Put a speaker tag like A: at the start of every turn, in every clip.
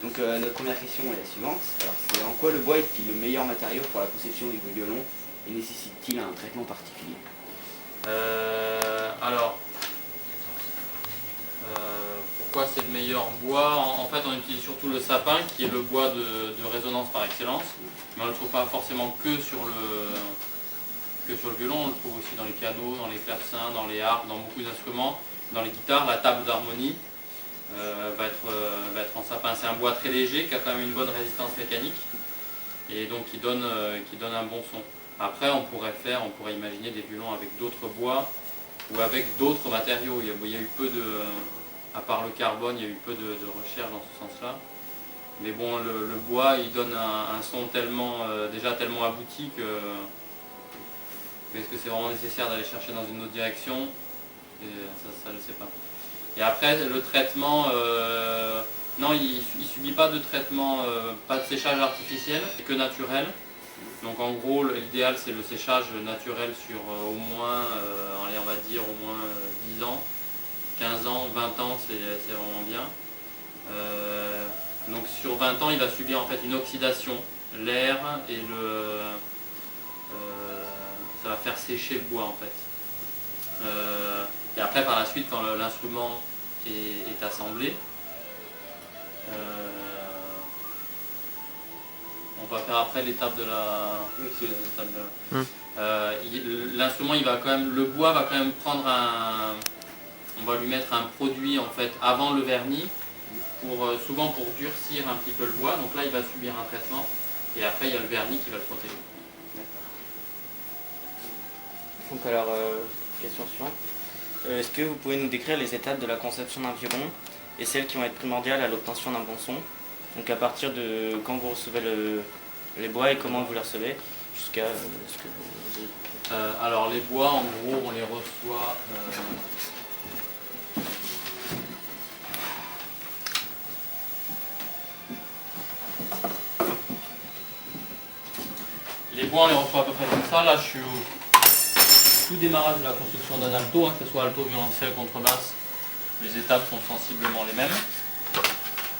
A: Donc notre première question est la suivante. Alors, c'est en quoi le bois est-il le meilleur matériau pour la conception du violon et nécessite-t-il un traitement particulier?
B: Pourquoi c'est le meilleur bois? En fait, on utilise surtout le sapin, qui est le bois de résonance par excellence. Mais on ne le trouve pas forcément que sur le violon, on le trouve aussi dans les pianos, dans les clavecins, dans les harpes, dans beaucoup d'instruments. Dans les guitares, la table d'harmonie va être en sapin. C'est un bois très léger, qui a quand même une bonne résistance mécanique, et donc qui donne un bon son. Après, on pourrait imaginer des violons avec d'autres bois, ou avec d'autres matériaux. Il y a eu peu de... À part le carbone, il y a eu peu de recherche dans ce sens-là. Mais bon, le bois, il donne un son déjà tellement abouti que... Est-ce que c'est vraiment nécessaire d'aller chercher dans une autre direction? Et ça, je ne sais pas. Et après, le traitement, non, il ne subit pas de traitement, pas de séchage artificiel, c'est que naturel. Donc en gros, l'idéal, c'est le séchage naturel sur au moins, allez, on va dire au moins 10 ans. 15 ans, 20 ans, c'est vraiment bien. Donc sur 20 ans, il va subir en fait une oxydation. L'air et ça va faire sécher le bois en fait. Et après, par la suite, quand l'instrument est assemblé, on va faire après l'étape de la... L'instrument, il va quand même, le bois va quand même prendre on va lui mettre un produit en fait avant le vernis, souvent pour durcir un petit peu le bois. Donc là, il va subir un traitement, et après, il y a le vernis qui va le protéger.
A: Donc alors, question suivante. Est-ce que vous pouvez nous décrire les étapes de la conception d'un violon et celles qui vont être primordiales à l'obtention d'un bon son? Donc à partir de quand vous recevez les bois et comment vous les recevez jusqu'à ce que vous...
B: Alors les bois, en gros, on les reçoit... Les bois, on les reçoit à peu près comme ça. Là, je suis au tout démarrage de la construction d'un alto, que ce soit alto, violoncelle, contrebasse. Les étapes sont sensiblement les mêmes.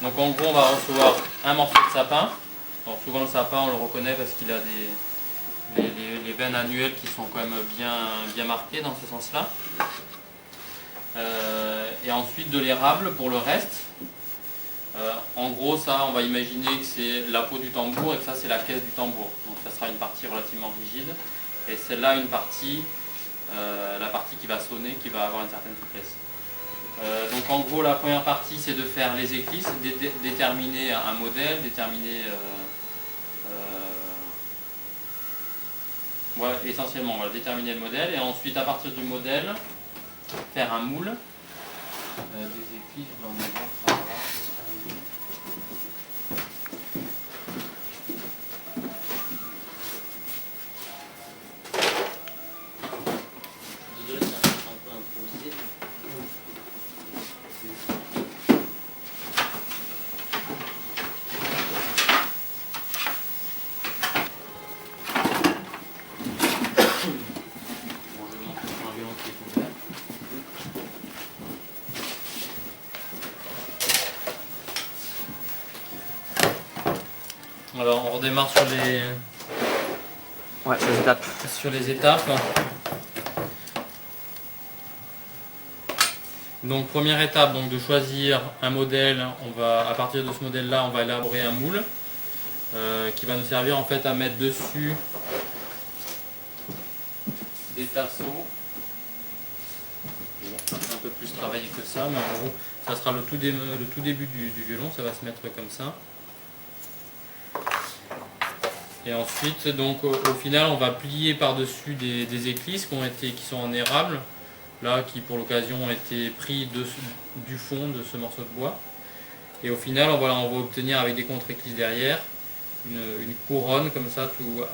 B: Donc en gros, on va recevoir un morceau de sapin. Alors, souvent le sapin, on le reconnaît parce qu'il a les veines annuelles qui sont quand même bien marquées dans ce sens-là. Et ensuite de l'érable pour le reste. En gros, ça, on va imaginer que c'est la peau du tambour et que ça, c'est la caisse du tambour. Donc ça sera une partie relativement rigide. Et celle-là, la partie qui va sonner, qui va avoir une certaine souplesse. Donc en gros, la première partie, c'est de faire les éclisses, déterminer un modèle, essentiellement, voilà, déterminer le modèle, et ensuite, à partir du modèle, faire un moule. Des éclisses, on va voir par là. Alors on redémarre sur les étapes. Donc première étape, donc de choisir un modèle. À partir de ce modèle-là, on va élaborer un moule qui va nous servir en fait à mettre dessus des tasseaux. Un peu plus travaillé que ça, mais en gros, ça sera le tout début du violon. Ça va se mettre comme ça. Et ensuite, donc, au final, on va plier par-dessus des éclisses qui sont en érable, là, qui pour l'occasion ont été pris du fond de ce morceau de bois. Et au final, on va obtenir avec des contre-éclisses derrière une couronne comme ça,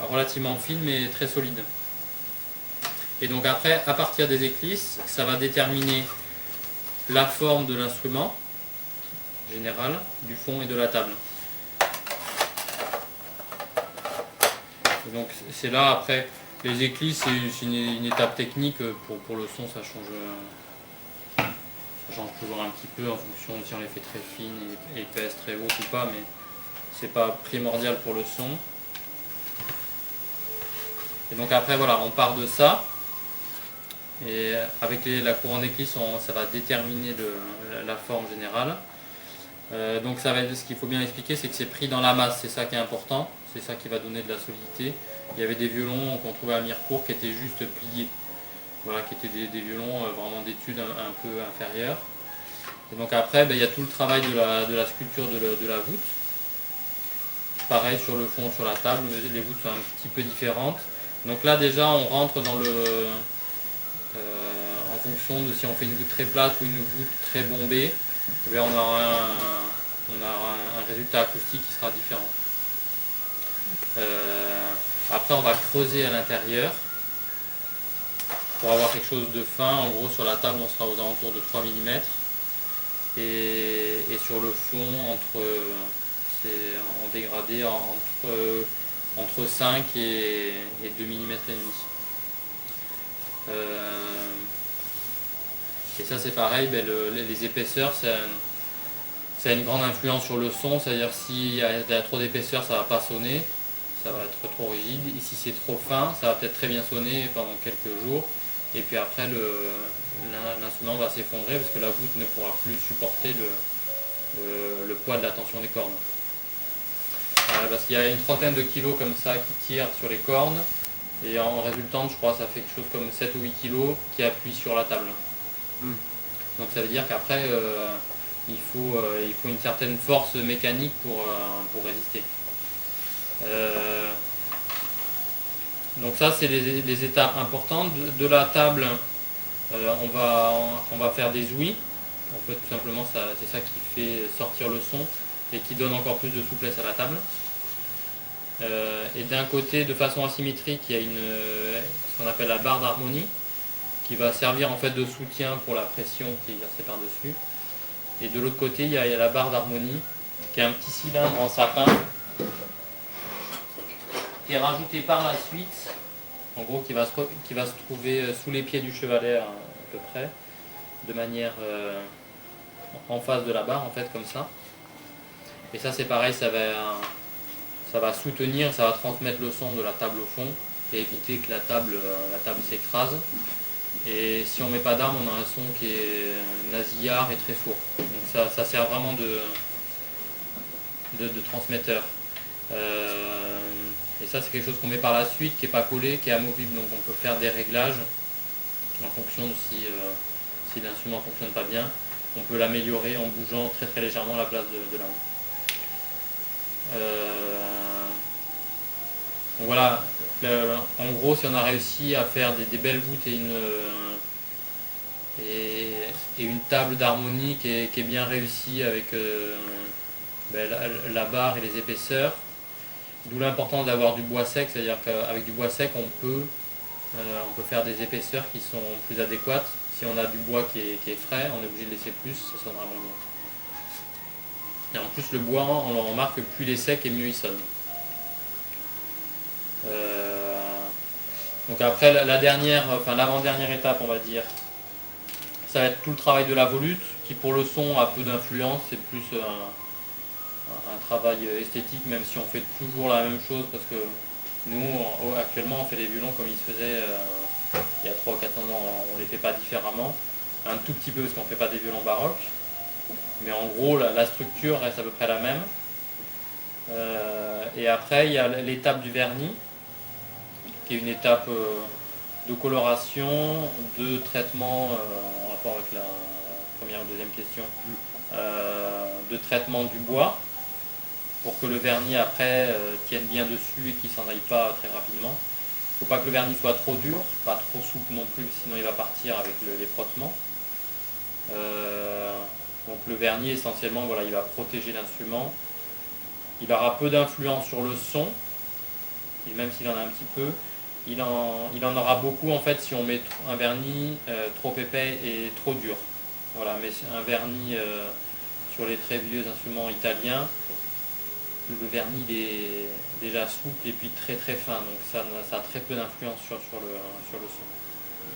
B: relativement fine mais très solide. Et donc après, à partir des éclisses, ça va déterminer la forme de l'instrument général, du fond et de la table. Donc c'est là, après, les éclisses, c'est une étape technique, pour le son, ça change Ça change toujours un petit peu en fonction de si on les fait très fines et épaisses, très hautes ou pas, mais c'est pas primordial pour le son. Et donc après voilà, on part de ça. Et avec la couronne d'éclisse, ça va déterminer la forme générale. Donc ça va être, ce qu'il faut bien expliquer, c'est que c'est pris dans la masse, c'est ça qui est important, c'est ça qui va donner de la solidité. Il y avait des violons qu'on trouvait à Mirecourt qui étaient juste pliés, voilà, qui étaient des violons vraiment d'étude un peu inférieures. Et donc après, il y a tout le travail de la sculpture de la voûte. Pareil sur le fond, sur la table, les voûtes sont un petit peu différentes. Donc là déjà on rentre dans en fonction de si on fait une voûte très plate ou une voûte très bombée, on aura un résultat acoustique qui sera différent. Après on va creuser à l'intérieur pour avoir quelque chose de fin. En gros sur la table on sera aux alentours de 3 mm et sur le fond c'est en dégradé entre 5 et 2 mm et demi. Et ça c'est pareil, les épaisseurs ça a une grande influence sur le son, c'est-à-dire s'il y a trop d'épaisseur ça va pas sonner, ça va être trop rigide, et si c'est trop fin ça va peut-être très bien sonner pendant quelques jours, et puis après l'instrument va s'effondrer parce que la voûte ne pourra plus supporter le poids de la tension des cornes. Parce qu'il y a une trentaine de kilos comme ça qui tirent sur les cornes, et en résultante je crois ça fait quelque chose comme 7 ou 8 kilos qui appuient sur la table. Donc ça veut dire qu'après il faut une certaine force mécanique pour résister. Donc ça c'est les étapes importantes. De la table on va faire des ouïes. En fait tout simplement c'est ça qui fait sortir le son et qui donne encore plus de souplesse à la table. Et d'un côté, de façon asymétrique, il y a ce qu'on appelle la barre d'harmonie qui va servir en fait de soutien pour la pression qui est exercée par-dessus. Et de l'autre côté, il y a la barre d'harmonie qui est un petit cylindre en sapin qui est rajouté par la suite, en gros qui va se trouver sous les pieds du chevalet à peu près, de manière en face de la barre en fait comme ça. Et ça c'est pareil, ça va soutenir, ça va transmettre le son de la table au fond et éviter que la table s'écrase. Et si on met pas d'arme, on a un son qui est nasillard et très sourd. Donc ça sert vraiment de transmetteur. Et ça c'est quelque chose qu'on met par la suite, qui n'est pas collé, qui est amovible, donc on peut faire des réglages en fonction de si l'instrument ne fonctionne pas bien. On peut l'améliorer en bougeant très très légèrement la place de l'arme. Donc voilà, en gros si on a réussi à faire des belles voûtes et une table d'harmonie qui est bien réussie avec la barre et les épaisseurs, d'où l'importance d'avoir du bois sec, c'est-à-dire qu'avec du bois sec on peut faire des épaisseurs qui sont plus adéquates. Si on a du bois qui est frais, on est obligé de laisser plus, ça sonnera moins bien. Et en plus le bois, on le remarque, plus il est sec et mieux il sonne. Donc après l'avant-dernière étape on va dire, ça va être tout le travail de la volute qui pour le son a peu d'influence, c'est plus un travail esthétique, même si on fait toujours la même chose parce que nous actuellement on fait des violons comme ils se faisaient il y a 3 ou 4 ans, on ne les fait pas différemment, un tout petit peu parce qu'on ne fait pas des violons baroques, mais en gros la structure reste à peu près la même. Et après il y a l'étape du vernis qui est une étape de coloration, de traitement en rapport avec la première ou deuxième question, de traitement du bois pour que le vernis après tienne bien dessus et qu'il ne s'en aille pas très rapidement. Il ne faut pas que le vernis soit trop dur, pas trop souple non plus, sinon il va partir avec les frottements. Donc le vernis essentiellement voilà, il va protéger l'instrument. Il aura peu d'influence sur le son, même s'il en a un petit peu. Il en aura beaucoup en fait si on met un vernis trop épais et trop dur. Voilà, mais un vernis sur les très vieux instruments italiens, le vernis il est déjà souple et puis très très fin, donc ça a très peu d'influence sur le son.